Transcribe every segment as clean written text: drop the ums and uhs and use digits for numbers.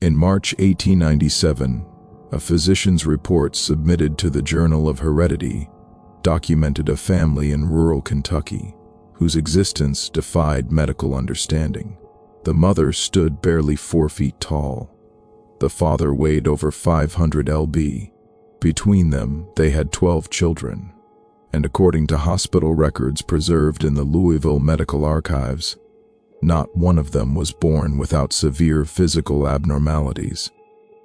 In March 1897, a physician's report submitted to the Journal of Heredity documented a family in rural Kentucky whose existence defied medical understanding. The mother stood barely 4 feet tall. The father weighed over 500 lb. Between them, they had 12 children, and according to hospital records preserved in the Louisville Medical Archives, not one of them was born without severe physical abnormalities.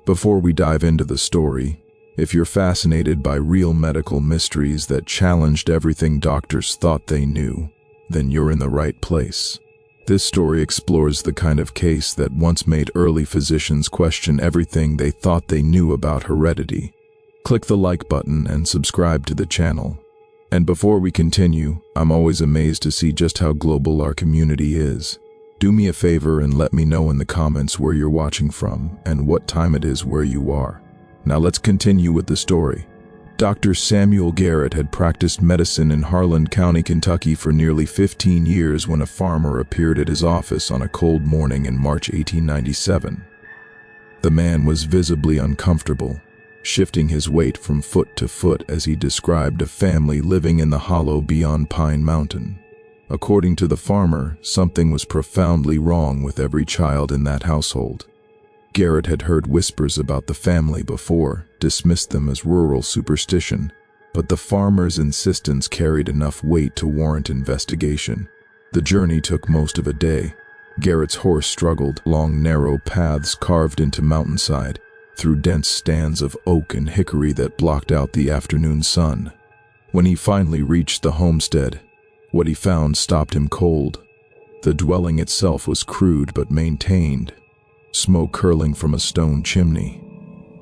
Before we dive into the story, if you're fascinated by real medical mysteries that challenged everything doctors thought they knew, then you're in the right place. This story explores the kind of case that once made early physicians question everything they thought they knew about heredity. Click the like button and subscribe to the channel. And before we continue, I'm always amazed to see just how global our community is. Do me a favor and let me know in the comments where you're watching from and what time it is where you are. Now let's continue with the story. Dr. Samuel Garrett had practiced medicine in Harlan County, Kentucky for nearly 15 years when a farmer appeared at his office on a cold morning in March 1897. The man was visibly uncomfortable, shifting his weight from foot to foot as he described a family living in the hollow beyond Pine Mountain. According to the farmer, something was profoundly wrong with every child in that household. Garrett had heard whispers about the family before, dismissed them as rural superstition, but the farmer's insistence carried enough weight to warrant investigation. The journey took most of a day. Garrett's horse struggled along narrow paths carved into mountainside, through dense stands of oak and hickory that blocked out the afternoon sun. When he finally reached the homestead, what he found stopped him cold. The dwelling itself was crude but maintained, smoke curling from a stone chimney.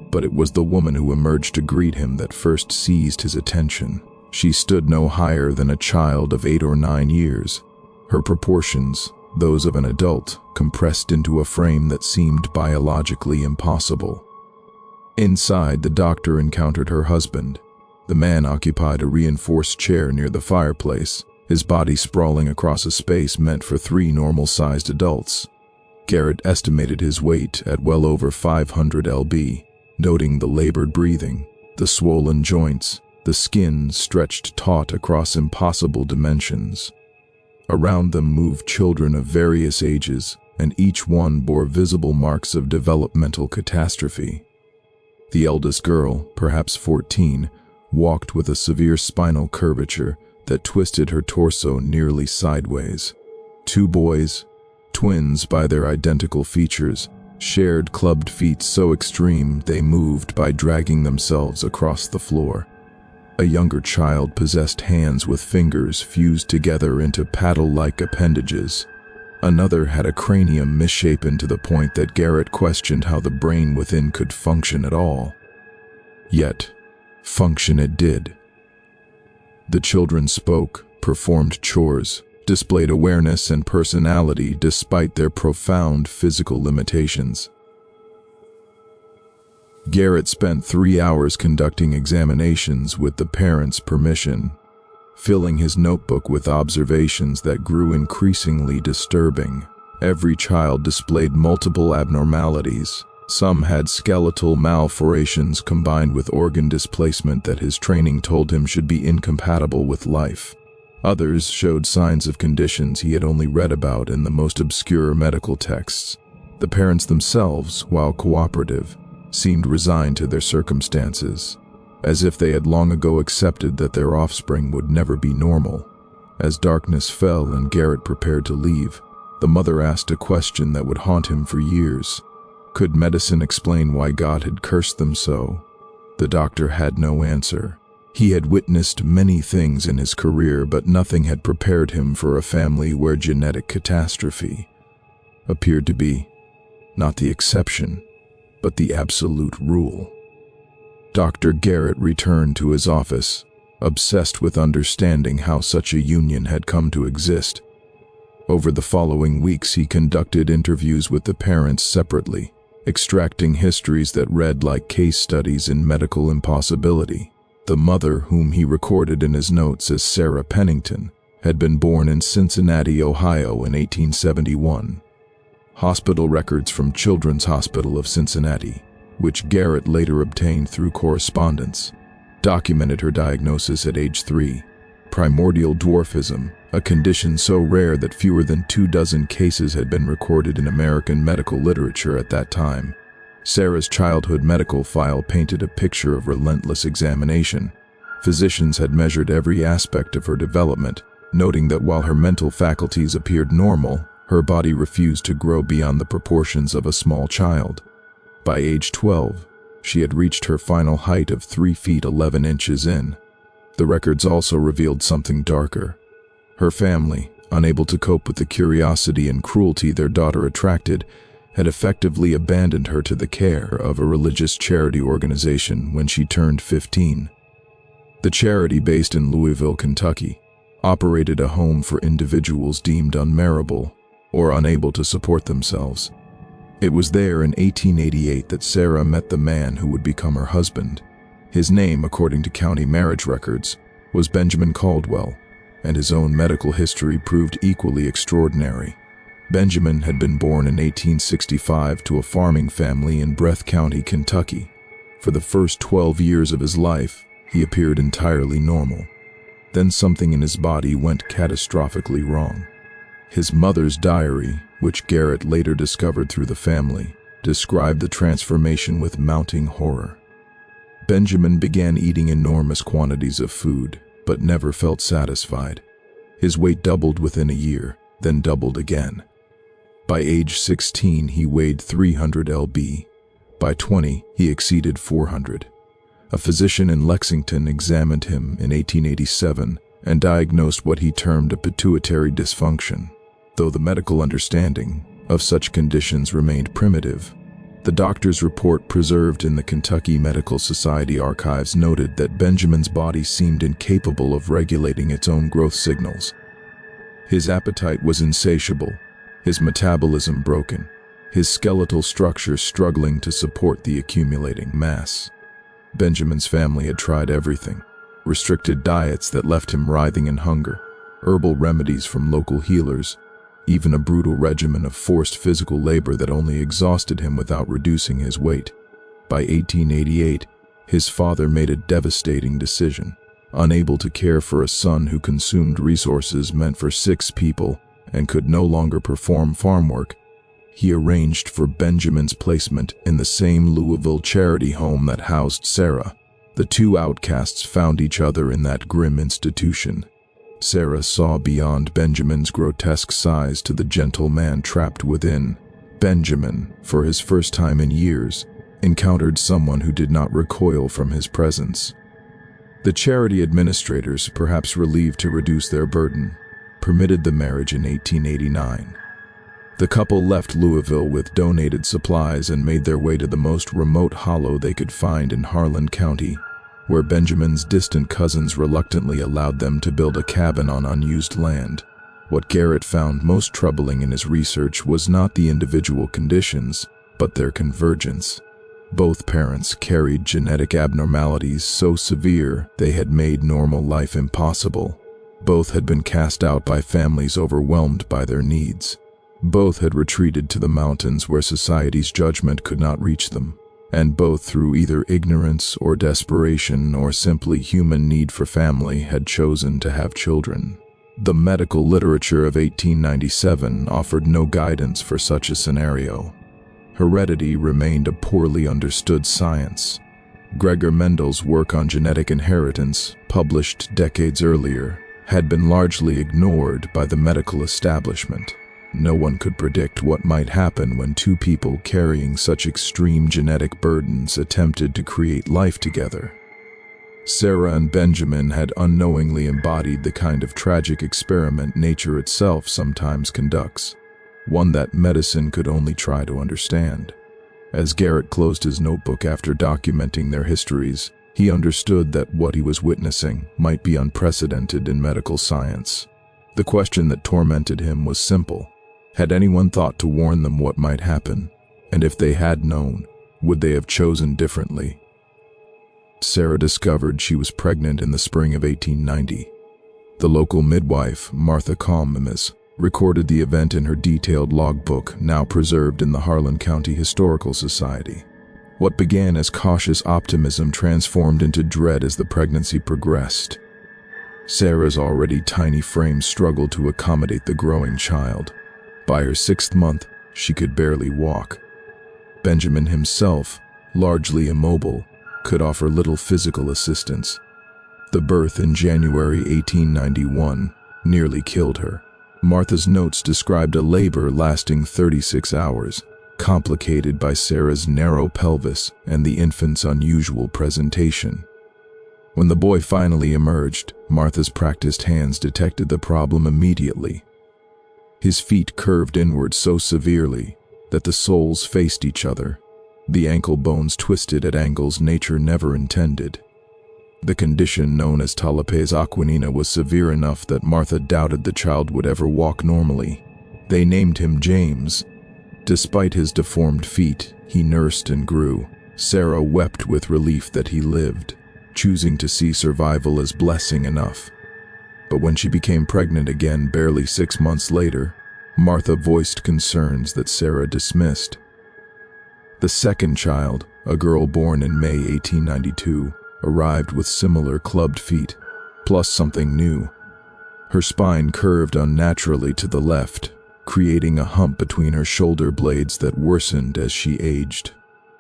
But it was the woman who emerged to greet him that first seized his attention. She stood no higher than a child of 8 or 9 years. Her proportions, those of an adult, compressed into a frame that seemed biologically impossible. Inside, the doctor encountered her husband. The man occupied a reinforced chair near the fireplace, his body sprawling across a space meant for 3 normal-sized adults. Garrett estimated his weight at well over 500 lb, noting the labored breathing, the swollen joints, the skin stretched taut across impossible dimensions. Around them moved children of various ages, and each one bore visible marks of developmental catastrophe. The eldest girl, perhaps 14, walked with a severe spinal curvature that twisted her torso nearly sideways. 2 boys, twins by their identical features, shared clubbed feet so extreme they moved by dragging themselves across the floor. A younger child possessed hands with fingers fused together into paddle-like appendages. Another had a cranium misshapen to the point that Garrett questioned how the brain within could function at all. Yet, function it did. The children spoke, performed chores, displayed awareness and personality despite their profound physical limitations. Garrett spent 3 hours conducting examinations with the parents' permission, filling his notebook with observations that grew increasingly disturbing. Every child displayed multiple abnormalities. Some had skeletal malformations combined with organ displacement that his training told him should be incompatible with life. Others showed signs of conditions he had only read about in the most obscure medical texts. The parents themselves, while cooperative, seemed resigned to their circumstances, as if they had long ago accepted that their offspring would never be normal. As darkness fell and Garrett prepared to leave, the mother asked a question that would haunt him for years. Could medicine explain why God had cursed them so? The doctor had no answer. He had witnessed many things in his career, but nothing had prepared him for a family where genetic catastrophe appeared to be not the exception, but the absolute rule. Dr. Garrett returned to his office, obsessed with understanding how such a union had come to exist. Over the following weeks, he conducted interviews with the parents separately, extracting histories that read like case studies in medical impossibility. The mother, whom he recorded in his notes as Sarah Pennington, had been born in Cincinnati, Ohio in 1871. hospital records from Children's Hospital of Cincinnati, which Garrett later obtained through correspondence, documented her diagnosis at age 3, primordial dwarfism, a condition so rare that fewer than 24 cases had been recorded in American medical literature at that time. Sarah's childhood medical file painted a picture of relentless examination. Physicians had measured every aspect of her development, noting that while her mental faculties appeared normal, her body refused to grow beyond the proportions of a small child. By age 12, she had reached her final height of 3 feet 11 inches in. The records also revealed something darker. Her family, unable to cope with the curiosity and cruelty their daughter attracted, had effectively abandoned her to the care of a religious charity organization when she turned 15. The charity, based in Louisville, Kentucky, operated a home for individuals deemed unmarriable or unable to support themselves. It was there in 1888 that Sarah met the man who would become her husband. His name, according to county marriage records, was Benjamin Caldwell, and his own medical history proved equally extraordinary. Benjamin had been born in 1865 to a farming family in Breath County, Kentucky. For the first 12 years of his life, he appeared entirely normal. Then something in his body went catastrophically wrong. His mother's diary, which Garrett later discovered through the family, described the transformation with mounting horror. Benjamin began eating enormous quantities of food, but never felt satisfied. His weight doubled within a year, then doubled again. By age 16, he weighed 300 lb. By 20, he exceeded 400. A physician in Lexington examined him in 1887 and diagnosed what he termed a pituitary dysfunction. Though the medical understanding of such conditions remained primitive, the doctor's report preserved in the Kentucky Medical Society archives noted that Benjamin's body seemed incapable of regulating its own growth signals. His appetite was insatiable, his metabolism broken, his skeletal structure struggling to support the accumulating mass. Benjamin's family had tried everything: restricted diets that left him writhing in hunger, herbal remedies from local healers, even a brutal regimen of forced physical labor that only exhausted him without reducing his weight. By 1888, his father made a devastating decision. Unable to care for a son who consumed resources meant for 6 people and could no longer perform farm work, he arranged for Benjamin's placement in the same Louisville charity home that housed Sarah. The two outcasts found each other in that grim institution. Sarah saw beyond Benjamin's grotesque size to the gentle man trapped within. Benjamin, for his first time in years, encountered someone who did not recoil from his presence. The charity administrators, perhaps relieved to reduce their burden, permitted the marriage in 1889. The couple left Louisville with donated supplies and made their way to the most remote hollow they could find in Harlan County, where Benjamin's distant cousins reluctantly allowed them to build a cabin on unused land. What Garrett found most troubling in his research was not the individual conditions, but their convergence. Both parents carried genetic abnormalities so severe they had made normal life impossible. Both had been cast out by families overwhelmed by their needs. Both had retreated to the mountains where society's judgment could not reach them. And both, through either ignorance or desperation or simply human need for family, had chosen to have children. The medical literature of 1897 offered no guidance for such a scenario. Heredity remained a poorly understood science. Gregor Mendel's work on genetic inheritance, published decades earlier, had been largely ignored by the medical establishment. No one could predict what might happen when 2 people carrying such extreme genetic burdens attempted to create life together. Sarah and Benjamin had unknowingly embodied the kind of tragic experiment nature itself sometimes conducts, one that medicine could only try to understand. As Garrett closed his notebook after documenting their histories, he understood that what he was witnessing might be unprecedented in medical science. The question that tormented him was simple. Had anyone thought to warn them what might happen? And if they had known, would they have chosen differently? Sarah discovered she was pregnant in the spring of 1890. The local midwife, Martha Calmimis, recorded the event in her detailed logbook, now preserved in the Harlan County Historical Society. What began as cautious optimism transformed into dread as the pregnancy progressed. Sarah's already tiny frame struggled to accommodate the growing child. By her 6th month, she could barely walk. Benjamin himself, largely immobile, could offer little physical assistance. The birth in January 1891 nearly killed her. Martha's notes described a labor lasting 36 hours, complicated by Sarah's narrow pelvis and the infant's unusual presentation. When the boy finally emerged, Martha's practiced hands detected the problem immediately. His feet curved inward so severely that the soles faced each other, the ankle bones twisted at angles nature never intended. The condition known as talipes equina was severe enough that Martha doubted the child would ever walk normally. They named him James. Despite his deformed feet, he nursed and grew. Sarah wept with relief that he lived, choosing to see survival as blessing enough. But when she became pregnant again barely 6 months later, Martha voiced concerns that Sarah dismissed. The second child, a girl born in May 1892, arrived with similar clubbed feet, plus something new. Her spine curved unnaturally to the left, creating a hump between her shoulder blades that worsened as she aged.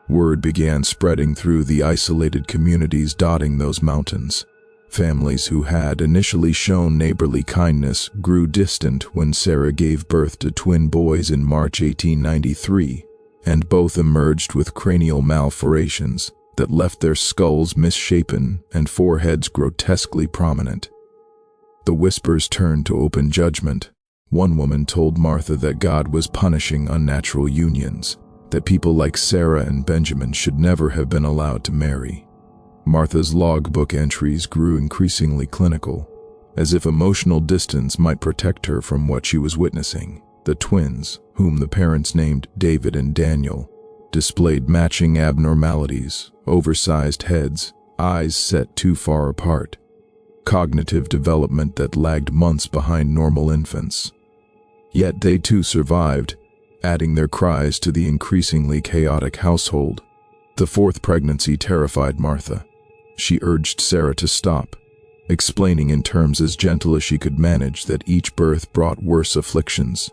Word began spreading through the isolated communities dotting those mountains. Families who had initially shown neighborly kindness grew distant when Sarah gave birth to twin boys in March 1893, and both emerged with cranial malformations that left their skulls misshapen and foreheads grotesquely prominent. The whispers turned to open judgment. One woman told Martha that God was punishing unnatural unions, that people like Sarah and Benjamin should never have been allowed to marry. Martha's logbook entries grew increasingly clinical, as if emotional distance might protect her from what she was witnessing. The twins, whom the parents named David and Daniel, displayed matching abnormalities: oversized heads, eyes set too far apart, cognitive development that lagged months behind normal infants. Yet they too survived, adding their cries to the increasingly chaotic household. The 4th pregnancy terrified Martha. She urged Sarah to stop, explaining in terms as gentle as she could manage that each birth brought worse afflictions.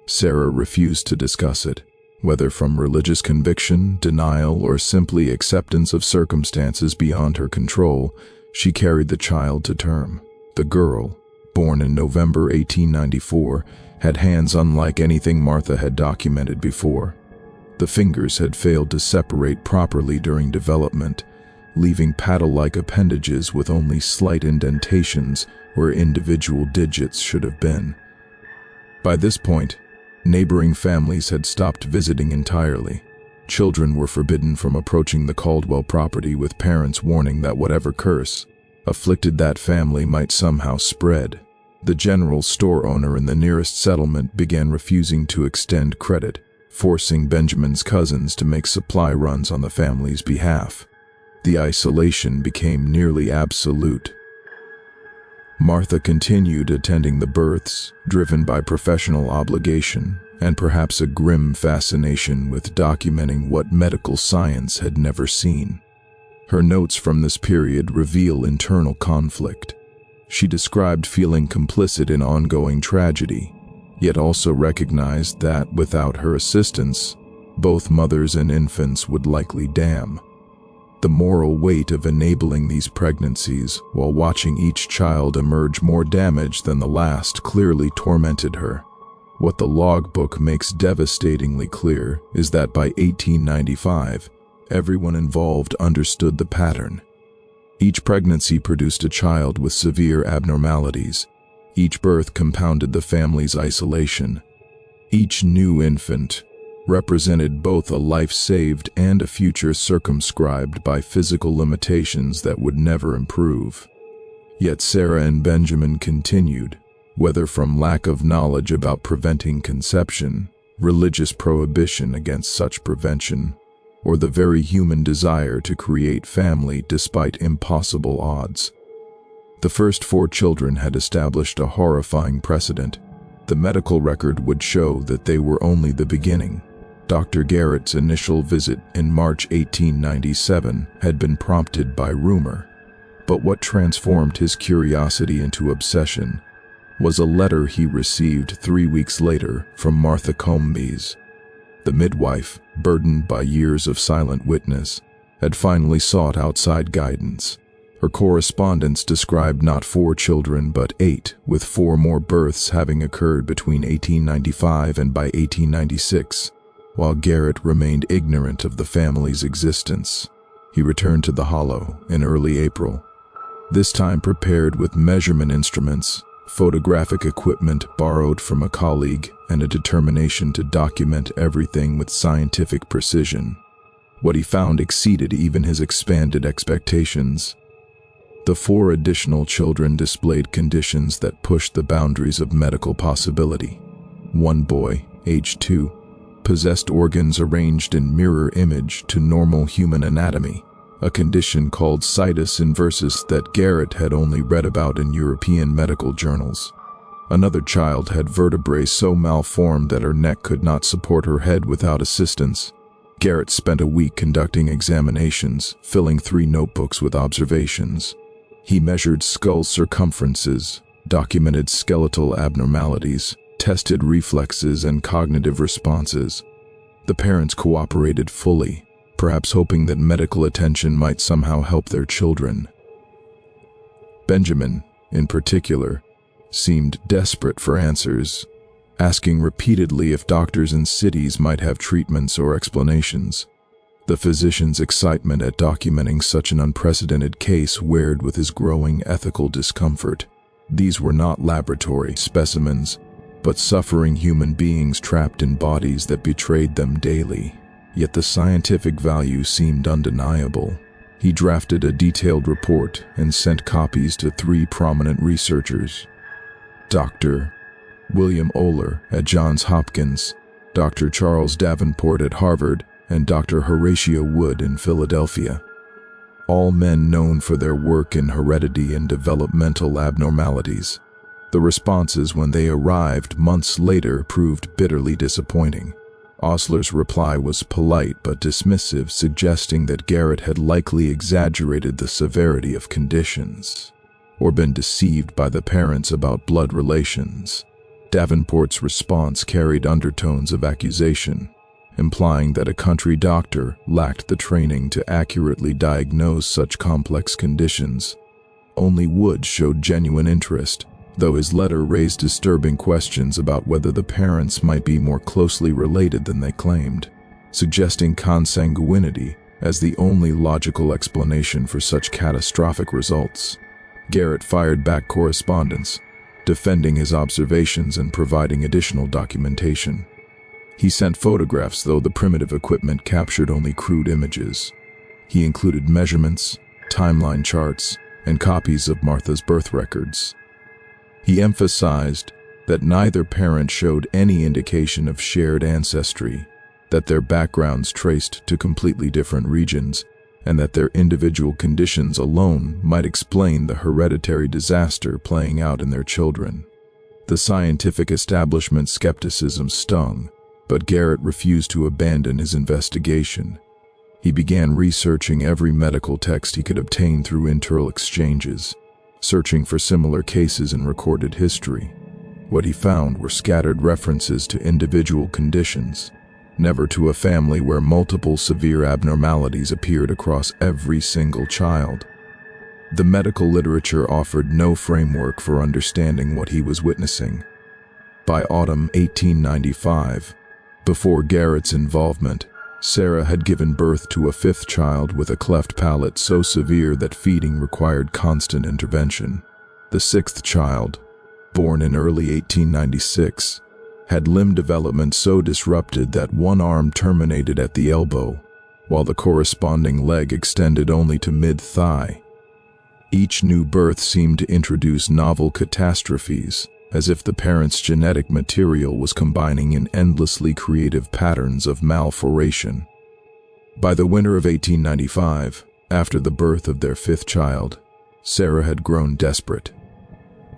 Sarah refused to discuss it, whether from religious conviction, denial, or simply acceptance of circumstances beyond her control. She carried the child to term. The girl, born in November 1894, had hands unlike anything Martha had documented before. The fingers had failed to separate properly during development, leaving paddle-like appendages with only slight indentations where individual digits should have been. By this point, neighboring families had stopped visiting entirely. Children were forbidden from approaching the Caldwell property, with parents warning that whatever curse afflicted that family might somehow spread. The general store owner in the nearest settlement began refusing to extend credit, forcing Benjamin's cousins to make supply runs on the family's behalf. The isolation became nearly absolute. Martha continued attending the births, driven by professional obligation and perhaps a grim fascination with documenting what medical science had never seen. Her notes from this period reveal internal conflict. She described feeling complicit in ongoing tragedy, yet also recognized that without her assistance, both mothers and infants would likely damn. The moral weight of enabling these pregnancies while watching each child emerge more damaged than the last clearly tormented her. What the logbook makes devastatingly clear is that by 1895, everyone involved understood the pattern. Each pregnancy produced a child with severe abnormalities. Each birth compounded the family's isolation. Each new infant represented both a life saved and a future circumscribed by physical limitations that would never improve. Yet Sarah and Benjamin continued, whether from lack of knowledge about preventing conception, religious prohibition against such prevention, or the very human desire to create family despite impossible odds. The first 4 children had established a horrifying precedent. The medical record would show that they were only the beginning. Dr. Garrett's initial visit in March 1897 had been prompted by rumor, but what transformed his curiosity into obsession was a letter he received 3 weeks later from Martha Combes. The midwife, burdened by years of silent witness, had finally sought outside guidance. Her correspondence described not 4 children but 8, with 4 more births having occurred between 1895 and by 1896. While Garrett remained ignorant of the family's existence, he returned to the Hollow in early April, this time prepared with measurement instruments, photographic equipment borrowed from a colleague, and a determination to document everything with scientific precision. What he found exceeded even his expanded expectations. The 4 additional children displayed conditions that pushed the boundaries of medical possibility. One boy, aged 2, possessed organs arranged in mirror image to normal human anatomy, a condition called situs inversus that Garrett had only read about in European medical journals. Another child had vertebrae so malformed that her neck could not support her head without assistance. Garrett spent a week conducting examinations, filling 3 notebooks with observations. He measured skull circumferences, documented skeletal abnormalities, tested reflexes and cognitive responses. The parents cooperated fully, perhaps hoping that medical attention might somehow help their children. Benjamin, in particular, seemed desperate for answers, asking repeatedly if doctors in cities might have treatments or explanations. The physician's excitement at documenting such an unprecedented case weared with his growing ethical discomfort. These were not laboratory specimens, but suffering human beings trapped in bodies that betrayed them daily. Yet the scientific value seemed undeniable. He drafted a detailed report and sent copies to 3 prominent researchers: Dr. William Oler at Johns Hopkins, Dr. Charles Davenport at Harvard, and Dr. Horatio Wood in Philadelphia. All men known for their work in heredity and developmental abnormalities. The responses when they arrived months later proved bitterly disappointing. Osler's reply was polite but dismissive, suggesting that Garrett had likely exaggerated the severity of conditions, or been deceived by the parents about blood relations. Davenport's response carried undertones of accusation, implying that a country doctor lacked the training to accurately diagnose such complex conditions. Only Wood showed genuine interest, though his letter raised disturbing questions about whether the parents might be more closely related than they claimed, suggesting consanguinity as the only logical explanation for such catastrophic results. Garrett fired back correspondence, defending his observations and providing additional documentation. He sent photographs, though the primitive equipment captured only crude images. He included measurements, timeline charts, and copies of Martha's birth records. He emphasized that neither parent showed any indication of shared ancestry, that their backgrounds traced to completely different regions, and that their individual conditions alone might explain the hereditary disaster playing out in their children. The scientific establishment's skepticism stung, but Garrett refused to abandon his investigation. He began researching every medical text he could obtain through internal exchanges, searching for similar cases in recorded history. What he found were scattered references to individual conditions, never to a family where multiple severe abnormalities appeared across every single child. The medical literature offered no framework for understanding what he was witnessing. By autumn 1895, before Garrett's involvement, Sarah had given birth to a 5th child with a cleft palate so severe that feeding required constant intervention. The 6th child, born in early 1896, had limb development so disrupted that one arm terminated at the elbow, while the corresponding leg extended only to mid-thigh. Each new birth seemed to introduce novel catastrophes, as if the parents' genetic material was combining in endlessly creative patterns of malformation. By the winter of 1895, after the birth of their 5th child, Sarah had grown desperate.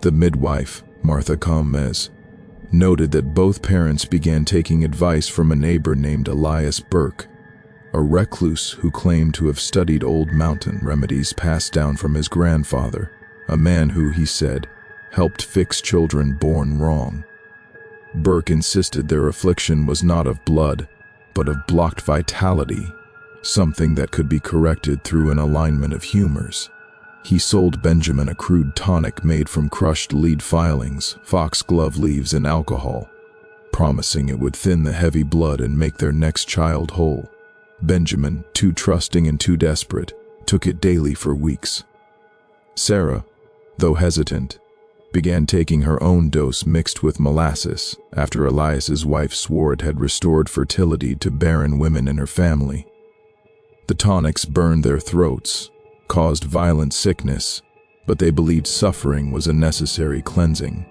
The midwife, Martha Combes, noted that both parents began taking advice from a neighbor named Llewellys Barker, a recluse who claimed to have studied old mountain remedies passed down from his grandfather, a man who, he said, helped fix children born wrong. Barker insisted their affliction was not of blood, but of blocked vitality, something that could be corrected through an alignment of humors. He sold Benjamin a crude tonic made from crushed lead filings, foxglove leaves, and alcohol, promising it would thin the heavy blood and make their next child whole. Benjamin, too trusting and too desperate, took it daily for weeks. Sarah, though hesitant, began taking her own dose mixed with molasses after Elias's wife swore it had restored fertility to barren women in her family. The tonics burned their throats, caused violent sickness, but they believed suffering was a necessary cleansing.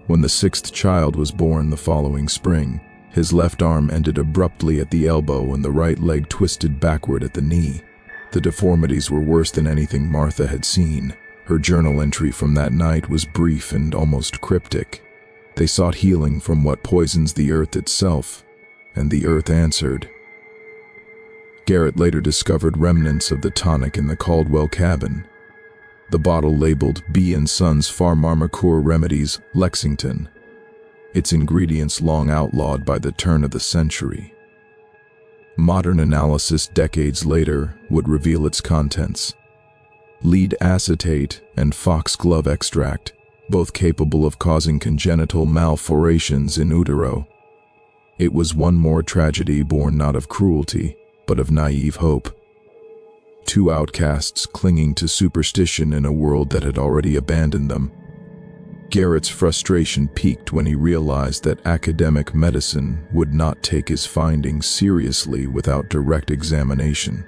When the sixth child was born the following spring, his left arm ended abruptly at the elbow and the right leg twisted backward at the knee. The deformities were worse than anything Martha had seen. Her journal entry from that night was brief and almost cryptic. They sought healing from what poisons the earth itself, and the earth answered. Garrett later discovered remnants of the tonic in the Caldwell cabin. The bottle labeled B & Sons Pharmacopoeia Remedies, Lexington, its ingredients long outlawed by the turn of the century. Modern analysis decades later would reveal its contents. Lead acetate and foxglove extract, both capable of causing congenital malformations in utero. It was one more tragedy born not of cruelty, but of naive hope. Two outcasts clinging to superstition in a world that had already abandoned them. Garrett's frustration peaked when he realized that academic medicine would not take his findings seriously without direct examination.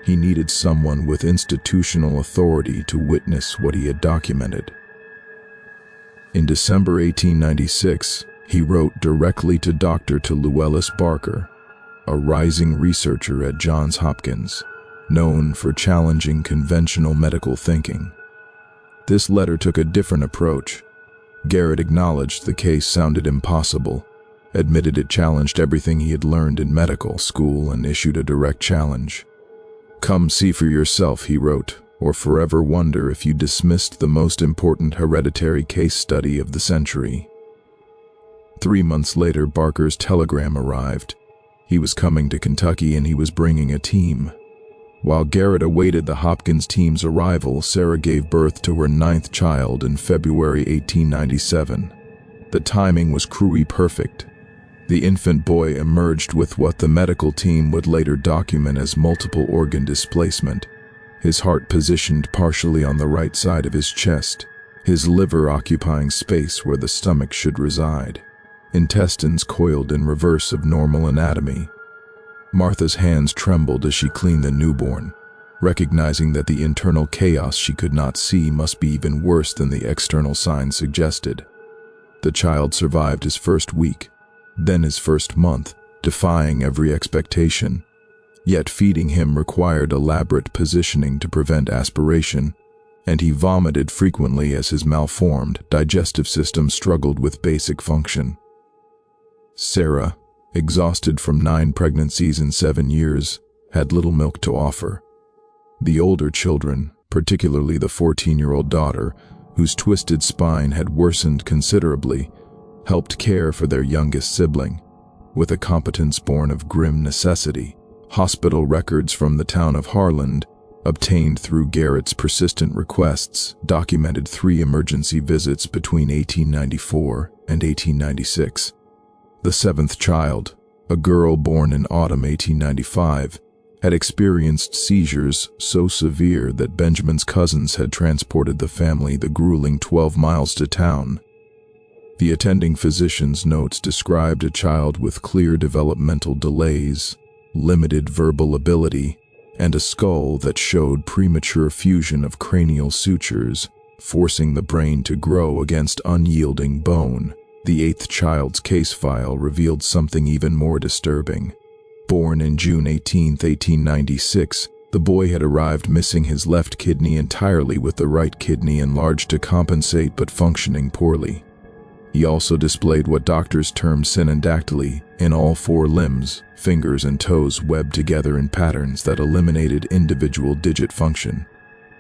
He needed someone with institutional authority to witness what he had documented. In December 1896, he wrote directly to Dr. Llewellys Barker, a rising researcher at Johns Hopkins, known for challenging conventional medical thinking. This letter took a different approach. Garrett acknowledged the case sounded impossible, admitted it challenged everything he had learned in medical school, and issued a direct challenge. "Come see for yourself," he wrote, "or forever wonder if you dismissed the most important hereditary case study of the century." 3 months later, Barker's telegram arrived. He was coming to Kentucky and he was bringing a team. While Garrett awaited the Hopkins team's arrival, Sarah gave birth to her 9th child in February 1897. The timing was cruelly perfect. The infant boy emerged with what the medical team would later document as multiple organ displacement, his heart positioned partially on the right side of his chest, his liver occupying space where the stomach should reside, intestines coiled in reverse of normal anatomy. Martha's hands trembled as she cleaned the newborn, recognizing that the internal chaos she could not see must be even worse than the external signs suggested. The child survived his first week, then his first month, defying every expectation. Yet feeding him required elaborate positioning to prevent aspiration, and he vomited frequently as his malformed digestive system struggled with basic function. Sarah, exhausted from 9 pregnancies in 7 years, had little milk to offer. The older children, particularly the 14-year-old daughter, whose twisted spine had worsened considerably, helped care for their youngest sibling, with a competence born of grim necessity. Hospital records from the town of Harland, obtained through Garrett's persistent requests, documented 3 emergency visits between 1894 and 1896. The 7th child, a girl born in autumn 1895, had experienced seizures so severe that Benjamin's cousins had transported the family the grueling 12 miles to town. The attending physician's notes described a child with clear developmental delays, limited verbal ability, and a skull that showed premature fusion of cranial sutures, forcing the brain to grow against unyielding bone. The 8th child's case file revealed something even more disturbing. Born in June 18, 1896, the boy had arrived missing his left kidney entirely, with the right kidney enlarged to compensate but functioning poorly. He also displayed what doctors term synandactyly in all 4 limbs, fingers and toes webbed together in patterns that eliminated individual digit function.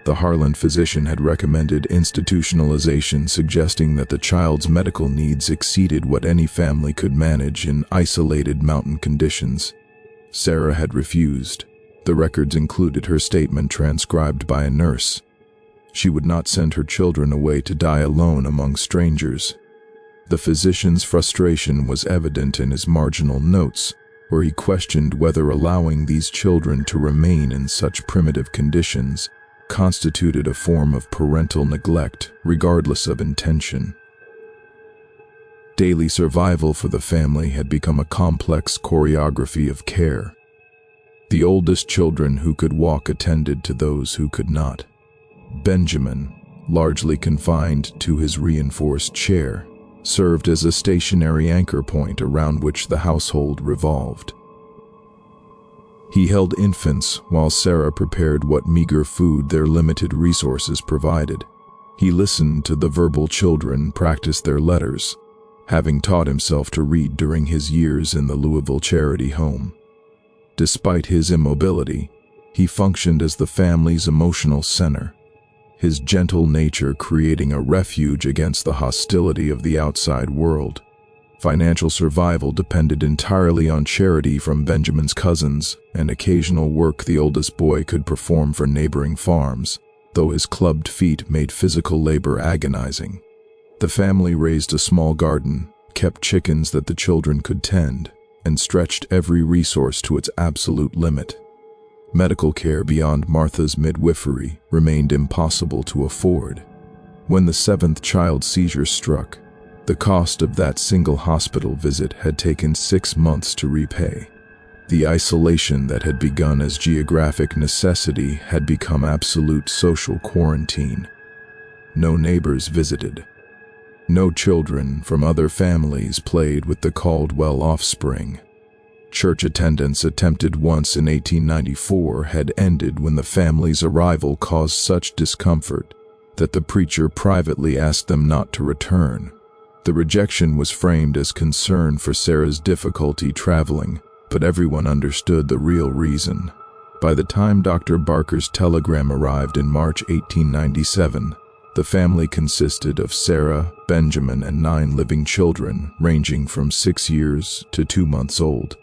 The Harlan physician had recommended institutionalization, suggesting that the child's medical needs exceeded what any family could manage in isolated mountain conditions. Sarah had refused. The records included her statement transcribed by a nurse. She would not send her children away to die alone among strangers. The physician's frustration was evident in his marginal notes, where he questioned whether allowing these children to remain in such primitive conditions constituted a form of parental neglect, regardless of intention. Daily survival for the family had become a complex choreography of care. The oldest children who could walk attended to those who could not. Benjamin, largely confined to his reinforced chair, served as a stationary anchor point around which the household revolved. He held infants while Sarah prepared what meager food their limited resources provided. He listened to the verbal children practice their letters, having taught himself to read during his years in the Louisville charity home. Despite his immobility, he functioned as the family's emotional center, his gentle nature creating a refuge against the hostility of the outside world. Financial survival depended entirely on charity from Benjamin's cousins and occasional work the oldest boy could perform for neighboring farms, though his clubbed feet made physical labor agonizing. The family raised a small garden, kept chickens that the children could tend, and stretched every resource to its absolute limit. Medical care beyond Martha's midwifery remained impossible to afford. When the 7th child's seizure struck, the cost of that single hospital visit had taken 6 months to repay. The isolation that had begun as geographic necessity had become absolute social quarantine. No neighbors visited. No children from other families played with the Caldwell offspring. Church attendance attempted once in 1894 had ended when the family's arrival caused such discomfort that the preacher privately asked them not to return. The rejection was framed as concern for Sarah's difficulty traveling, but everyone understood the real reason. By the time Dr. Barker's telegram arrived in March 1897, the family consisted of Sarah, Benjamin, and 9 living children, ranging from 6 years to 2 months old.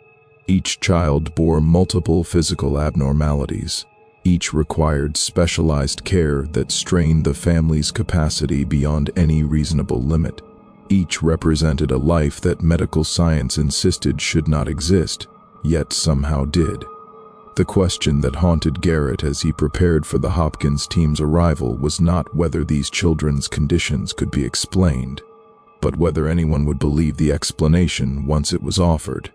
Each child bore multiple physical abnormalities. Each required specialized care that strained the family's capacity beyond any reasonable limit. Each represented a life that medical science insisted should not exist, yet somehow did. The question that haunted Garrett as he prepared for the Hopkins team's arrival was not whether these children's conditions could be explained, but whether anyone would believe the explanation once it was offered.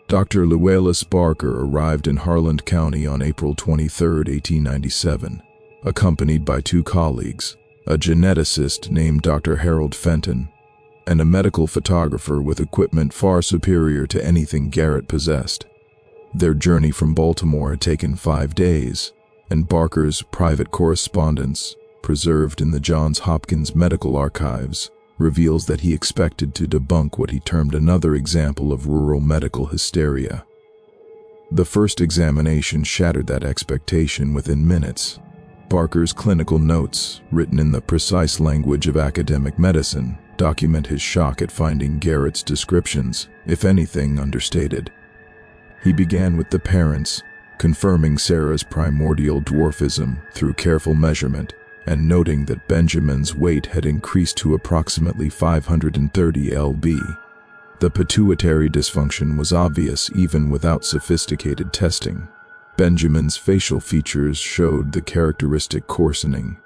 Dr. Llewellys Barker arrived in Harlan County on April 23, 1897, accompanied by 2 colleagues, a geneticist named Dr. Harold Fenton, and a medical photographer with equipment far superior to anything Garrett possessed. Their journey from Baltimore had taken 5 days, and Barker's private correspondence, preserved in the Johns Hopkins Medical Archives, reveals that he expected to debunk what he termed another example of rural medical hysteria. The first examination shattered that expectation within minutes. Barker's clinical notes, written in the precise language of academic medicine, document his shock at finding Garrett's descriptions, if anything, understated. He began with the parents, confirming Sarah's primordial dwarfism through careful measurement, and noting that Benjamin's weight had increased to approximately 530 lb. The pituitary dysfunction was obvious even without sophisticated testing. Benjamin's facial features showed the characteristic coarsening.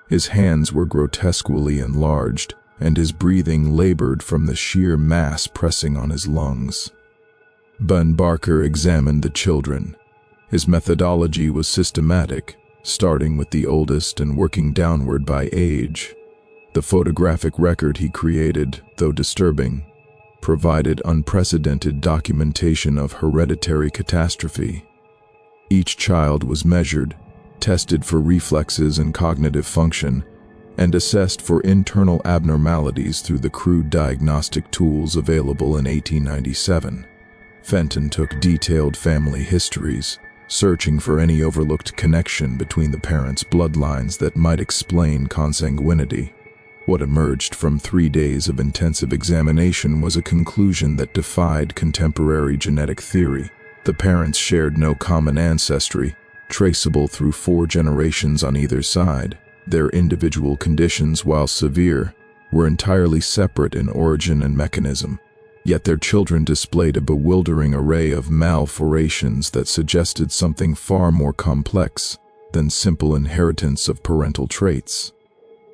His hands were grotesquely enlarged, and his breathing labored from the sheer mass pressing on his lungs. Barker examined the children. His methodology was systematic, starting with the oldest and working downward by age. The photographic record he created, though disturbing, provided unprecedented documentation of hereditary catastrophe. Each child was measured, tested for reflexes and cognitive function, and assessed for internal abnormalities through the crude diagnostic tools available in 1897. Fenton took detailed family histories, searching for any overlooked connection between the parents' bloodlines that might explain consanguinity. What emerged from 3 days of intensive examination was a conclusion that defied contemporary genetic theory. The parents shared no common ancestry, traceable through 4 generations on either side. Their individual conditions, while severe, were entirely separate in origin and mechanism. Yet their children displayed a bewildering array of malformations that suggested something far more complex than simple inheritance of parental traits.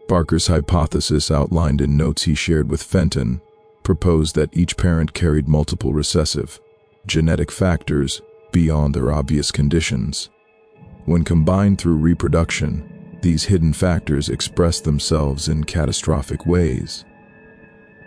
Barker's hypothesis, outlined in notes he shared with Fenton, proposed that each parent carried multiple recessive, genetic factors beyond their obvious conditions. When combined through reproduction, these hidden factors expressed themselves in catastrophic ways.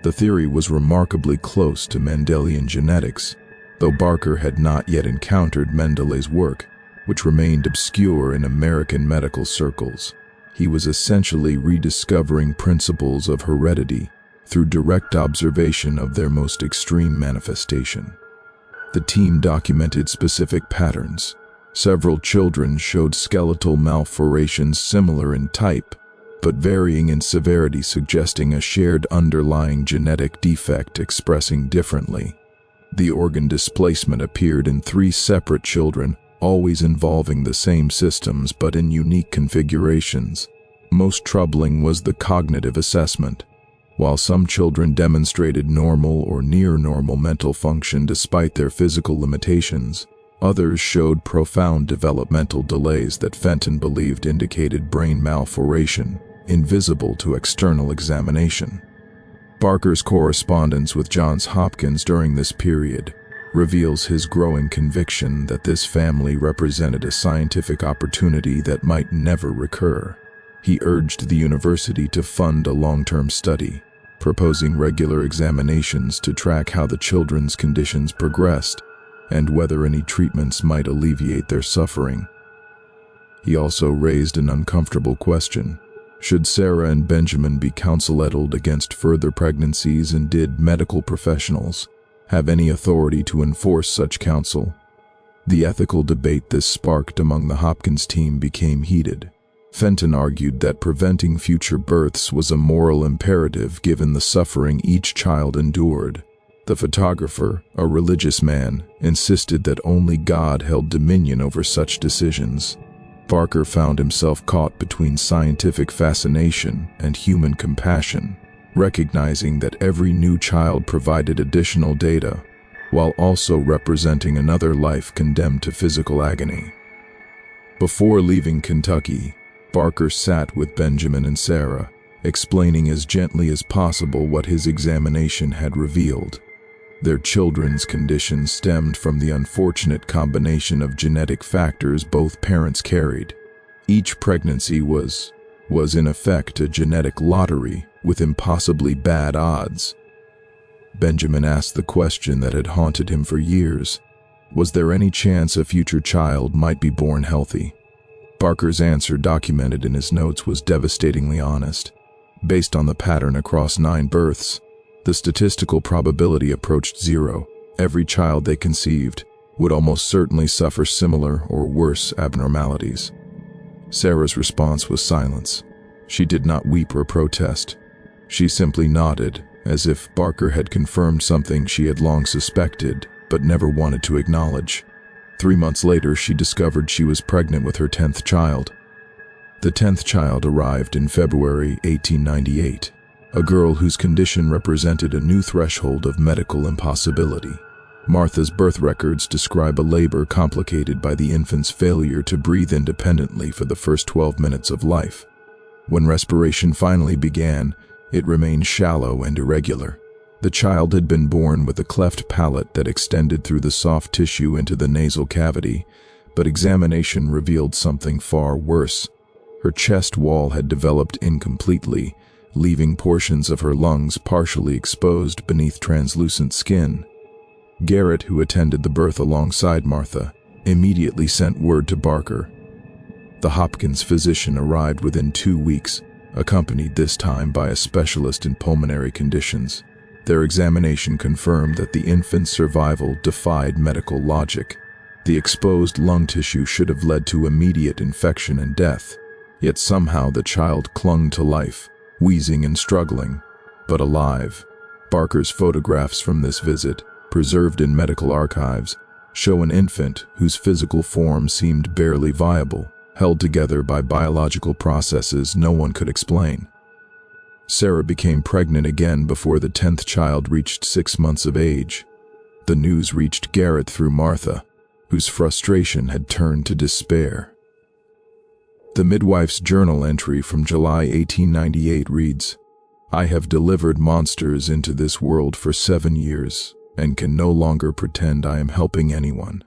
The theory was remarkably close to Mendelian genetics, though Barker had not yet encountered Mendeley's work, which remained obscure in American medical circles. He was essentially rediscovering principles of heredity through direct observation of their most extreme manifestation. The team documented specific patterns. Several children showed skeletal malformations similar in type, but varying in severity, suggesting a shared underlying genetic defect expressing differently. The organ displacement appeared in 3 separate children, always involving the same systems but in unique configurations. Most troubling was the cognitive assessment. While some children demonstrated normal or near-normal mental function despite their physical limitations, others showed profound developmental delays that Fenton believed indicated brain malformation, invisible to external examination. Barker's correspondence with Johns Hopkins during this period reveals his growing conviction that this family represented a scientific opportunity that might never recur. He urged the university to fund a long-term study, proposing regular examinations to track how the children's conditions progressed and whether any treatments might alleviate their suffering. He also raised an uncomfortable question. Should Sarah and Benjamin be counsel-addled against further pregnancies, and did medical professionals have any authority to enforce such counsel? The ethical debate this sparked among the Hopkins team became heated. Fenton argued that preventing future births was a moral imperative given the suffering each child endured. The photographer, a religious man, insisted that only God held dominion over such decisions. Barker found himself caught between scientific fascination and human compassion, recognizing that every new child provided additional data, while also representing another life condemned to physical agony. Before leaving Kentucky, Barker sat with Benjamin and Sarah, explaining as gently as possible what his examination had revealed. Their children's condition stemmed from the unfortunate combination of genetic factors both parents carried. Each pregnancy was in effect a genetic lottery with impossibly bad odds. Benjamin asked the question that had haunted him for years. Was there any chance a future child might be born healthy? Barker's answer, documented in his notes, was devastatingly honest. Based on the pattern across 9 births, the statistical probability approached 0. Every child they conceived would almost certainly suffer similar or worse abnormalities. Sarah's response was silence. She did not weep or protest. She simply nodded, as if Barker had confirmed something she had long suspected but never wanted to acknowledge. 3 months later, she discovered she was pregnant with her 10th child. The 10th child arrived in February 1898. A girl whose condition represented a new threshold of medical impossibility. Martha's birth records describe a labor complicated by the infant's failure to breathe independently for the first 12 minutes of life. When respiration finally began, it remained shallow and irregular. The child had been born with a cleft palate that extended through the soft tissue into the nasal cavity, but examination revealed something far worse. Her chest wall had developed incompletely, leaving portions of her lungs partially exposed beneath translucent skin. Garrett, who attended the birth alongside Martha, immediately sent word to Barker. The Hopkins physician arrived within 2 weeks, accompanied this time by a specialist in pulmonary conditions. Their examination confirmed that the infant's survival defied medical logic. The exposed lung tissue should have led to immediate infection and death, yet somehow the child clung to life, wheezing and struggling, but alive. Barker's photographs from this visit, preserved in medical archives, show an infant whose physical form seemed barely viable, held together by biological processes no one could explain. Sarah became pregnant again before the 10th child reached 6 months of age. The news reached Garrett through Martha, whose frustration had turned to despair. The midwife's journal entry from July 1898 reads, "I have delivered monsters into this world for 7 years and can no longer pretend I am helping anyone.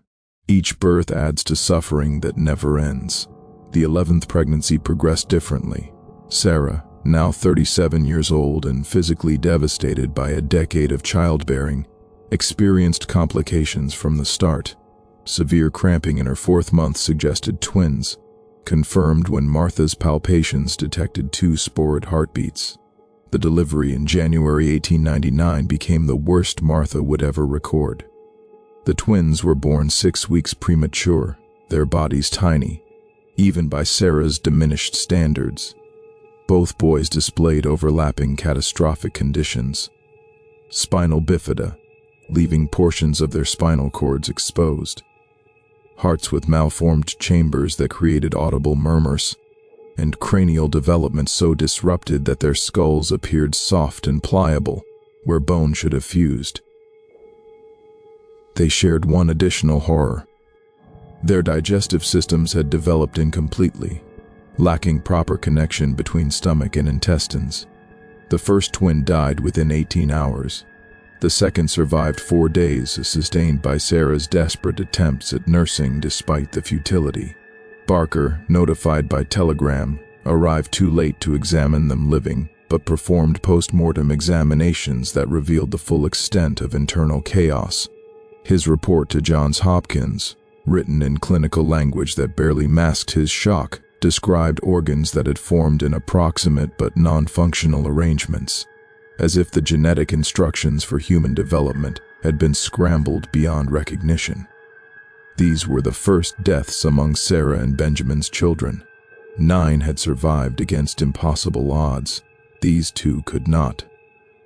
Each birth adds to suffering that never ends." The 11th pregnancy progressed differently. Sarah, now 37 years old and physically devastated by a decade of childbearing, experienced complications from the start. Severe cramping in her 4th month suggested twins, confirmed when Martha's palpations detected 2 sporid heartbeats. The delivery in January 1899 became the worst Martha would ever record. The twins were born 6 weeks premature, their bodies tiny, even by Sarah's diminished standards. Both boys displayed overlapping catastrophic conditions. Spinal bifida, leaving portions of their spinal cords exposed. Hearts with malformed chambers that created audible murmurs, and cranial development so disrupted that their skulls appeared soft and pliable, where bone should have fused. They shared one additional horror. Their digestive systems had developed incompletely, lacking proper connection between stomach and intestines. The first twin died within 18 hours. The second survived 4 days, sustained by Sarah's desperate attempts at nursing despite the futility. Barker, notified by telegram, arrived too late to examine them living, but performed post-mortem examinations that revealed the full extent of internal chaos. His report to Johns Hopkins, written in clinical language that barely masked his shock, described organs that had formed in approximate but non-functional arrangements, as if the genetic instructions for human development had been scrambled beyond recognition. These were the first deaths among Sarah and Benjamin's children. 9 had survived against impossible odds. These 2 could not.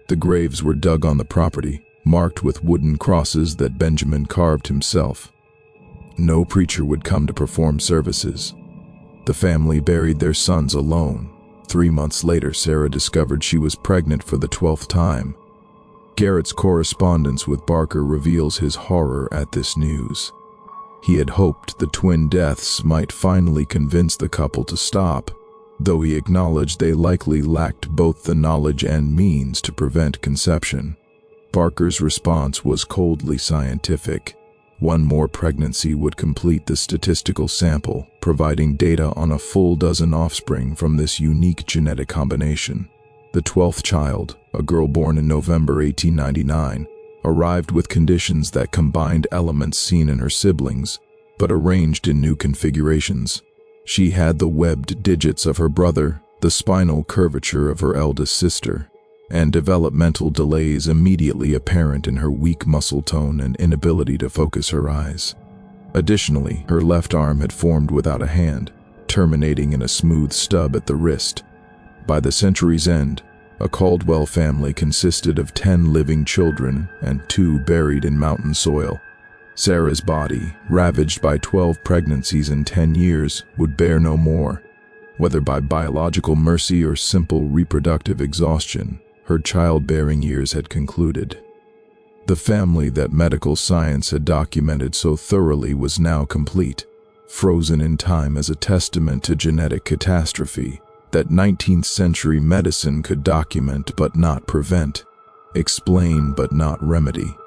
The graves were dug on the property, marked with wooden crosses that Benjamin carved himself. No preacher would come to perform services. The family buried their sons alone. 3 months later, Sarah discovered she was pregnant for the 12th time. Garrett's correspondence with Barker reveals his horror at this news. He had hoped the twin deaths might finally convince the couple to stop, though he acknowledged they likely lacked both the knowledge and means to prevent conception. Barker's response was coldly scientific. One more pregnancy would complete the statistical sample, providing data on a full dozen offspring from this unique genetic combination. The 12th child, a girl born in November 1899, arrived with conditions that combined elements seen in her siblings, but arranged in new configurations. She had the webbed digits of her brother, the spinal curvature of her eldest sister, and developmental delays immediately apparent in her weak muscle tone and inability to focus her eyes. Additionally, her left arm had formed without a hand, terminating in a smooth stub at the wrist. By the century's end, a Caldwell family consisted of 10 living children and 2 buried in mountain soil. Sarah's body, ravaged by 12 pregnancies in 10 years, would bear no more. Whether by biological mercy or simple reproductive exhaustion, her childbearing years had concluded. The family that medical science had documented so thoroughly was now complete, frozen in time as a testament to genetic catastrophe that 19th century medicine could document but not prevent, explain but not remedy.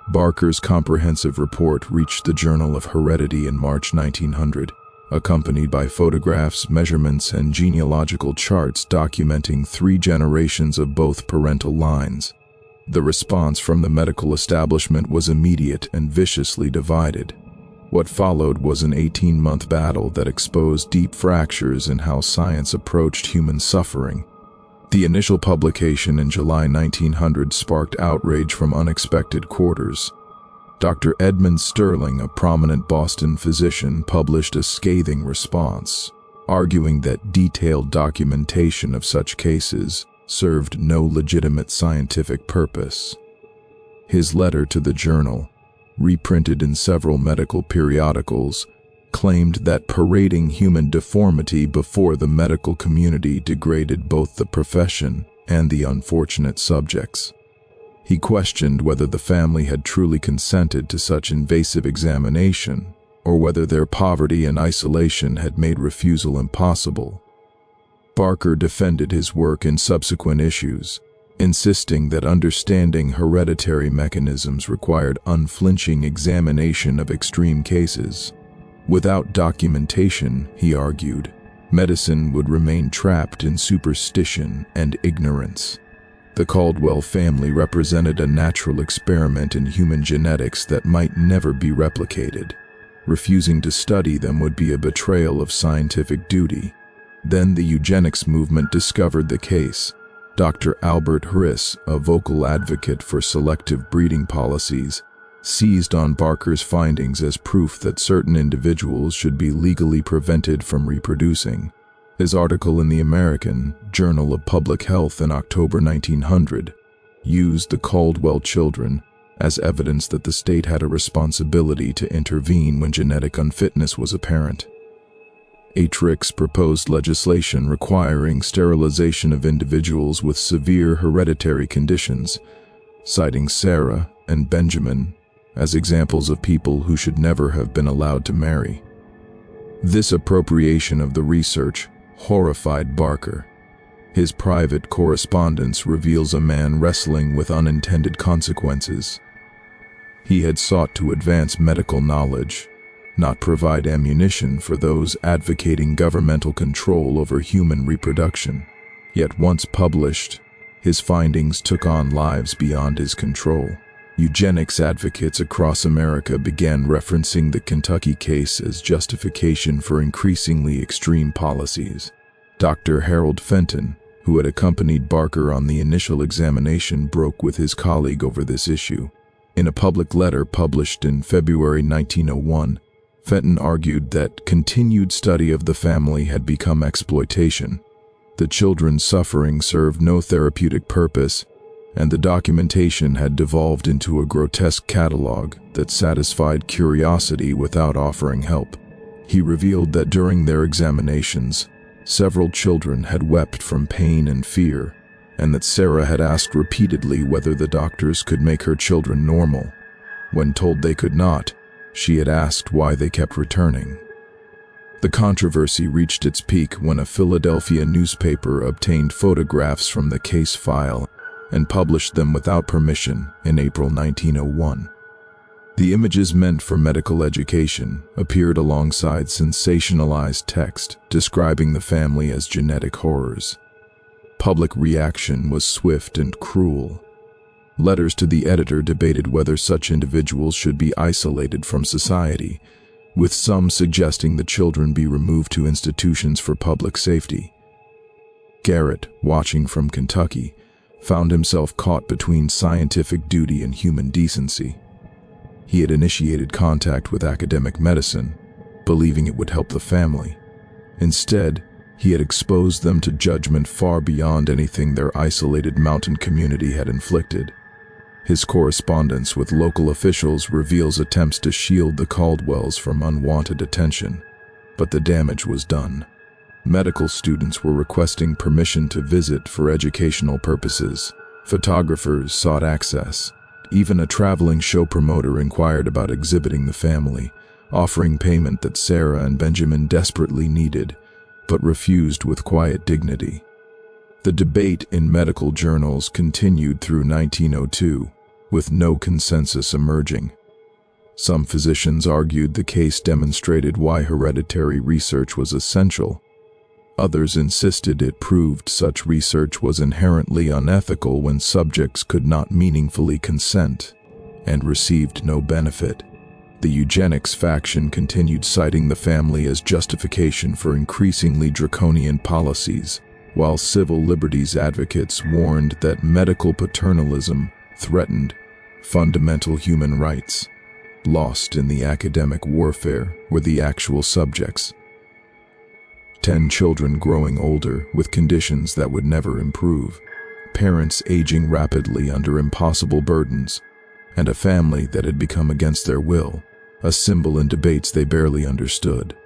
Barker's comprehensive report reached the Journal of Heredity in March 1900, accompanied by photographs, measurements, and genealogical charts documenting 3 generations of both parental lines. The response from the medical establishment was immediate and viciously divided. What followed was an 18-month battle that exposed deep fractures in how science approached human suffering. The initial publication in July 1900 sparked outrage from unexpected quarters. Dr. Edmund Sterling, a prominent Boston physician, published a scathing response, arguing that detailed documentation of such cases served no legitimate scientific purpose. His letter to the journal, reprinted in several medical periodicals, claimed that parading human deformity before the medical community degraded both the profession and the unfortunate subjects. He questioned whether the family had truly consented to such invasive examination, or whether their poverty and isolation had made refusal impossible. Barker defended his work in subsequent issues, insisting that understanding hereditary mechanisms required unflinching examination of extreme cases. Without documentation, he argued, medicine would remain trapped in superstition and ignorance. The Caldwell family represented a natural experiment in human genetics that might never be replicated. Refusing to study them would be a betrayal of scientific duty. Then the eugenics movement discovered the case. Dr. Albert Harris, a vocal advocate for selective breeding policies, seized on Barker's findings as proof that certain individuals should be legally prevented from reproducing. His article in the American Journal of Public Health in October 1900 used the Caldwell children as evidence that the state had a responsibility to intervene when genetic unfitness was apparent. Atrix proposed legislation requiring sterilization of individuals with severe hereditary conditions, citing Sarah and Benjamin as examples of people who should never have been allowed to marry. This appropriation of the research horrified Barker. His private correspondence reveals a man wrestling with unintended consequences. He had sought to advance medical knowledge, not provide ammunition for those advocating governmental control over human reproduction. Yet once published, his findings took on lives beyond his control. Eugenics advocates across America began referencing the Kentucky case as justification for increasingly extreme policies. Dr. Harold Fenton, who had accompanied Barker on the initial examination, broke with his colleague over this issue. In a public letter published in February 1901, Fenton argued that continued study of the family had become exploitation. The children's suffering served no therapeutic purpose, and the documentation had devolved into a grotesque catalog that satisfied curiosity without offering help. He revealed that during their examinations, several children had wept from pain and fear, and that Sarah had asked repeatedly whether the doctors could make her children normal. When told they could not, she had asked why they kept returning. The controversy reached its peak when a Philadelphia newspaper obtained photographs from the case file and published them without permission in April 1901. The images meant for medical education appeared alongside sensationalized text describing the family as genetic horrors. Public reaction was swift and cruel. Letters to the editor debated whether such individuals should be isolated from society, with some suggesting the children be removed to institutions for public safety. Garrett, watching from Kentucky, found himself caught between scientific duty and human decency. He had initiated contact with academic medicine, believing it would help the family. Instead, he had exposed them to judgment far beyond anything their isolated mountain community had inflicted. His correspondence with local officials reveals attempts to shield the Caldwells from unwanted attention, but the damage was done. Medical students were requesting permission to visit for educational purposes. Photographers sought access. Even a traveling show promoter inquired about exhibiting the family, offering payment that Sarah and Benjamin desperately needed, but refused with quiet dignity. The debate in medical journals continued through 1902, with no consensus emerging. Some physicians argued the case demonstrated why hereditary research was essential. Others insisted it proved such research was inherently unethical when subjects could not meaningfully consent and received no benefit. The eugenics faction continued citing the family as justification for increasingly draconian policies, while civil liberties advocates warned that medical paternalism threatened fundamental human rights. Lost in the academic warfare were the actual subjects. 10 children growing older with conditions that would never improve, parents aging rapidly under impossible burdens, and a family that had become against their will, a symbol in debates they barely understood.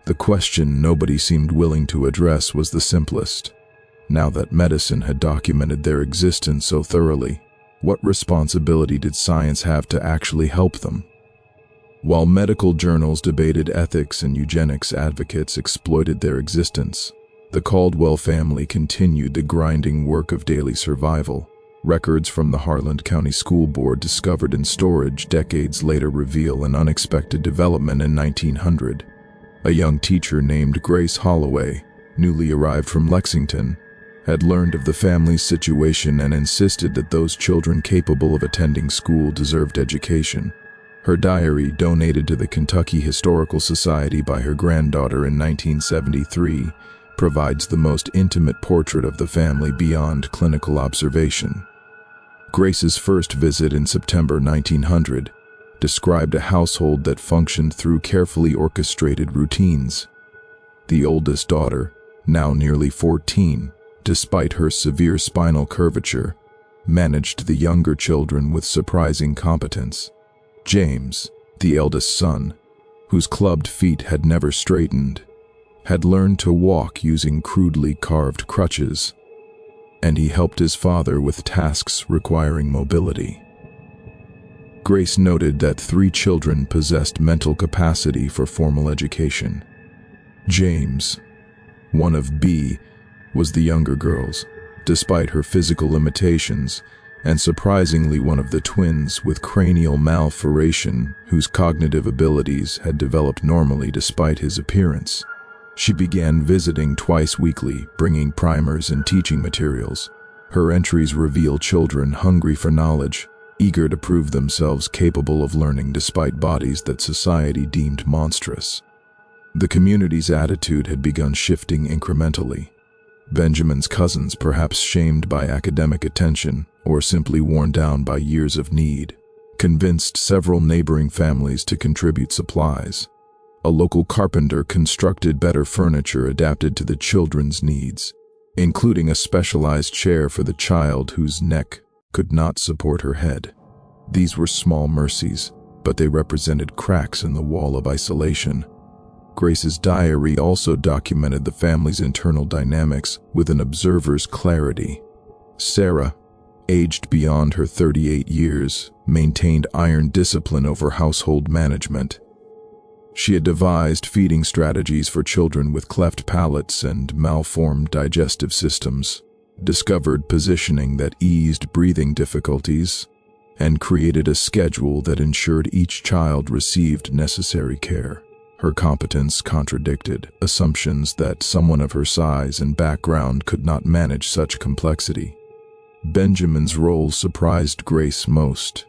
The question nobody seemed willing to address was the simplest. Now that medicine had documented their existence so thoroughly, what responsibility did science have to actually help them? While medical journals debated ethics and eugenics advocates exploited their existence, the Caldwell family continued the grinding work of daily survival. Records from the Harlan County School Board discovered in storage decades later reveal an unexpected development in 1900. A young teacher named Grace Holloway, newly arrived from Lexington, had learned of the family's situation and insisted that those children capable of attending school deserved education. Her diary, donated to the Kentucky Historical Society by her granddaughter in 1973, provides the most intimate portrait of the family beyond clinical observation. Grace's first visit in September 1900 described a household that functioned through carefully orchestrated routines. The oldest daughter, now nearly 14, despite her severe spinal curvature, managed the younger children with surprising competence. James, the eldest son, whose clubbed feet had never straightened, had learned to walk using crudely carved crutches, and he helped his father with tasks requiring mobility. Grace noted that 3 children possessed mental capacity for formal education. James, one of B, was the younger girl's, despite her physical limitations, and surprisingly one of the twins with cranial malformation whose cognitive abilities had developed normally despite his appearance. She began visiting twice weekly, bringing primers and teaching materials. Her entries reveal children hungry for knowledge, eager to prove themselves capable of learning despite bodies that society deemed monstrous. The community's attitude had begun shifting incrementally. Benjamin's cousins, perhaps shamed by academic attention or simply worn down by years of need, convinced several neighboring families to contribute supplies. A local carpenter constructed better furniture adapted to the children's needs, including a specialized chair for the child whose neck could not support her head. These were small mercies, but they represented cracks in the wall of isolation. Grace's diary also documented the family's internal dynamics with an observer's clarity. Sarah, aged beyond her 38 years, maintained iron discipline over household management. She had devised feeding strategies for children with cleft palates and malformed digestive systems, discovered positioning that eased breathing difficulties, and created a schedule that ensured each child received necessary care. Her competence contradicted assumptions that someone of her size and background could not manage such complexity. Benjamin's role surprised Grace most.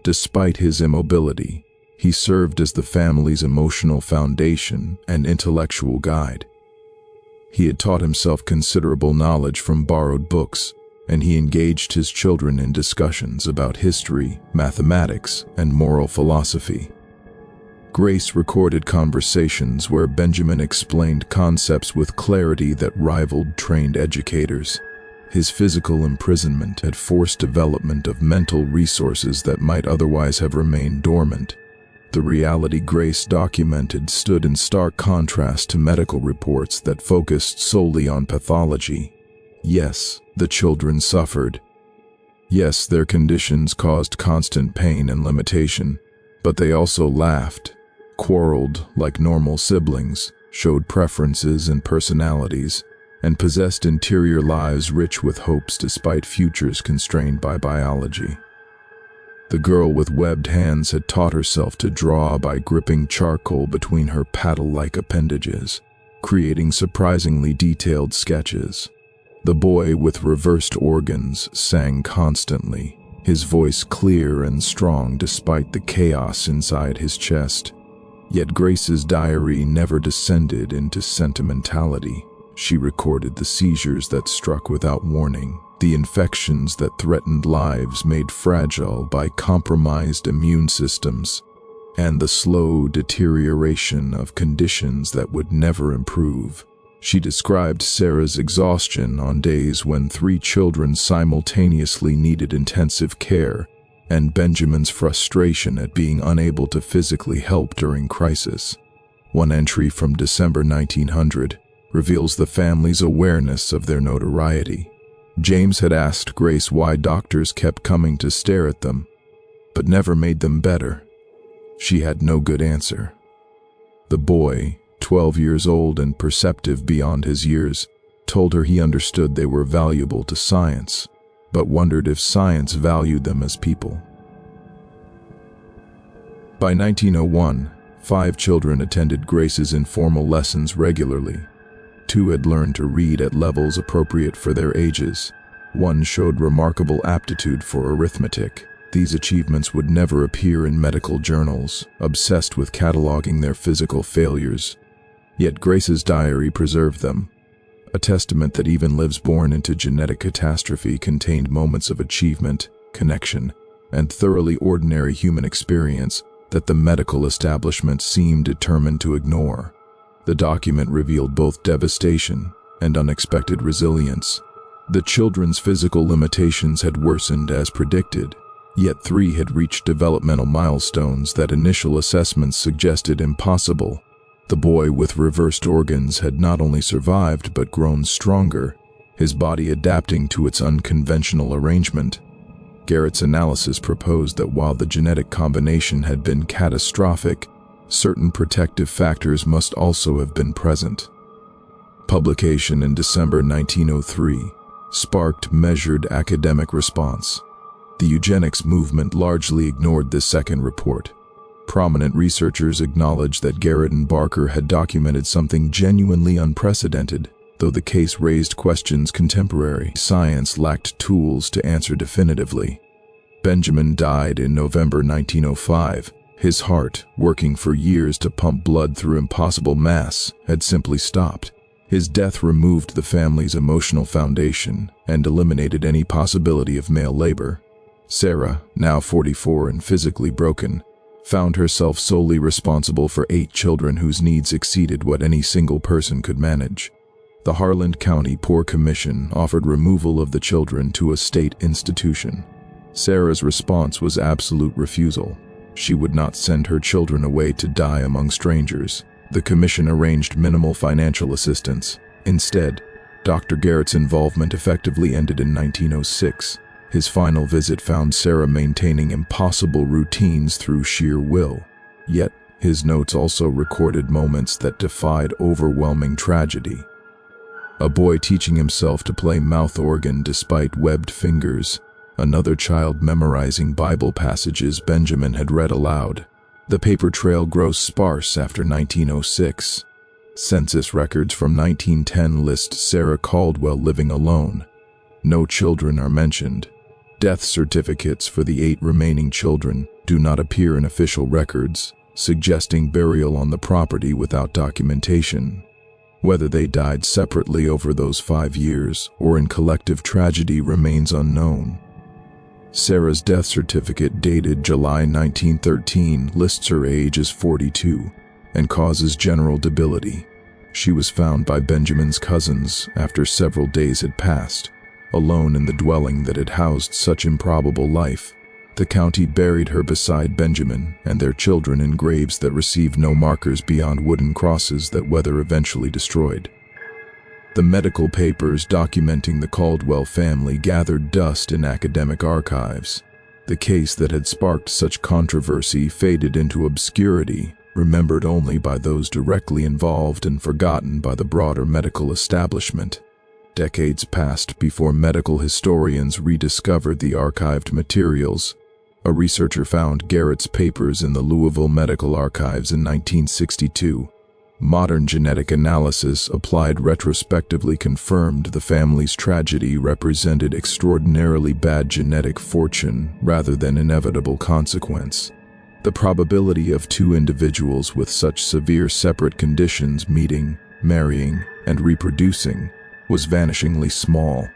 Despite his immobility, he served as the family's emotional foundation and intellectual guide. He had taught himself considerable knowledge from borrowed books, and he engaged his children in discussions about history, mathematics, and moral philosophy. Grace recorded conversations where Benjamin explained concepts with clarity that rivaled trained educators. His physical imprisonment had forced development of mental resources that might otherwise have remained dormant. The reality Grace documented stood in stark contrast to medical reports that focused solely on pathology. Yes, the children suffered. Yes, their conditions caused constant pain and limitation, but they also laughed, quarreled like normal siblings, showed preferences and personalities, and possessed interior lives rich with hopes despite futures constrained by biology. The girl with webbed hands had taught herself to draw by gripping charcoal between her paddle-like appendages, creating surprisingly detailed sketches. The boy with reversed organs sang constantly, his voice clear and strong despite the chaos inside his chest. Yet Grace's diary never descended into sentimentality. She recorded the seizures that struck without warning, the infections that threatened lives made fragile by compromised immune systems, and the slow deterioration of conditions that would never improve. She described Sarah's exhaustion on days when 3 children simultaneously needed intensive care, and Benjamin's frustration at being unable to physically help during crisis. One entry from December 1900 reveals the family's awareness of their notoriety. James had asked Grace why doctors kept coming to stare at them, but never made them better. She had no good answer. The boy, 12 years old and perceptive beyond his years, told her he understood they were valuable to science, but wondered if science valued them as people. By 1901, 5 children attended Grace's informal lessons regularly. 2 had learned to read at levels appropriate for their ages. 1 showed remarkable aptitude for arithmetic. These achievements would never appear in medical journals, obsessed with cataloging their physical failures. Yet Grace's diary preserved them, a testament that even lives born into genetic catastrophe contained moments of achievement, connection, and thoroughly ordinary human experience that the medical establishment seemed determined to ignore. The document revealed both devastation and unexpected resilience. The children's physical limitations had worsened as predicted, yet 3 had reached developmental milestones that initial assessments suggested impossible. The boy with reversed organs had not only survived but grown stronger, his body adapting to its unconventional arrangement. Garrett's analysis proposed that while the genetic combination had been catastrophic, certain protective factors must also have been present. Publication in December 1903 sparked measured academic response. The eugenics movement largely ignored this second report. Prominent researchers acknowledged that Garrett and Barker had documented something genuinely unprecedented, though the case raised questions contemporary science lacked tools to answer definitively. Benjamin died in November 1905. His heart, working for years to pump blood through impossible mass, had simply stopped. His death removed the family's emotional foundation and eliminated any possibility of male labor. Sarah, now 44 and physically broken, found herself solely responsible for 8 children whose needs exceeded what any single person could manage. The Harlan County Poor Commission offered removal of the children to a state institution. Sarah's response was absolute refusal. She would not send her children away to die among strangers. The commission arranged minimal financial assistance. Instead, Dr. Garrett's involvement effectively ended in 1906. His final visit found Sarah maintaining impossible routines through sheer will. Yet, his notes also recorded moments that defied overwhelming tragedy. A boy teaching himself to play mouth organ despite webbed fingers. Another child memorizing Bible passages Benjamin had read aloud. The paper trail grows sparse after 1906. Census records from 1910 list Sarah Caldwell living alone. No children are mentioned. Death certificates for the 8 remaining children do not appear in official records, suggesting burial on the property without documentation. Whether they died separately over those 5 years or in collective tragedy remains unknown. Sarah's death certificate dated July 1913 lists her age as 42 and causes general debility. She was found by Benjamin's cousins after several days had passed, alone in the dwelling that had housed such improbable life. The county buried her beside Benjamin and their children in graves that received no markers beyond wooden crosses that weather eventually destroyed. The medical papers documenting the Caldwell family gathered dust in academic archives. The case that had sparked such controversy faded into obscurity, remembered only by those directly involved and forgotten by the broader medical establishment. Decades passed before medical historians rediscovered the archived materials. A researcher found Garrett's papers in the Louisville Medical Archives in 1962. Modern genetic analysis applied retrospectively confirmed the family's tragedy represented extraordinarily bad genetic fortune rather than inevitable consequence. The probability of two individuals with such severe separate conditions meeting, marrying, and reproducing was vanishingly small.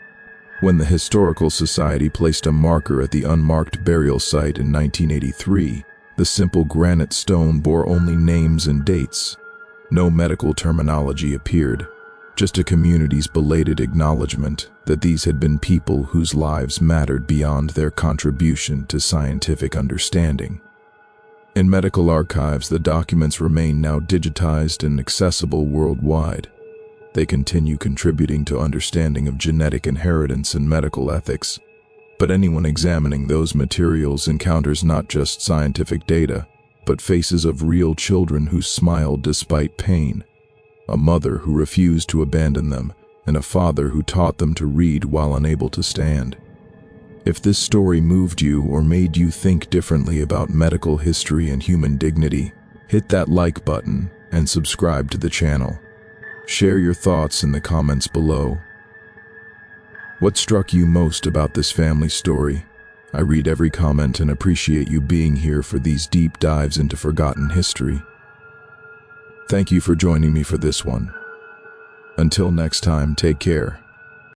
When the Historical Society placed a marker at the unmarked burial site in 1983, the simple granite stone bore only names and dates. No medical terminology appeared, just a community's belated acknowledgement that these had been people whose lives mattered beyond their contribution to scientific understanding. In medical archives, the documents remain now digitized and accessible worldwide. They continue contributing to understanding of genetic inheritance and medical ethics. But anyone examining those materials encounters not just scientific data, but faces of real children who smiled despite pain, a mother who refused to abandon them, and a father who taught them to read while unable to stand. If this story moved you or made you think differently about medical history and human dignity, hit that like button and subscribe to the channel. Share your thoughts in the comments below. What struck you most about this family story? I read every comment and appreciate you being here for these deep dives into forgotten history. Thank you for joining me for this one. Until next time, take care.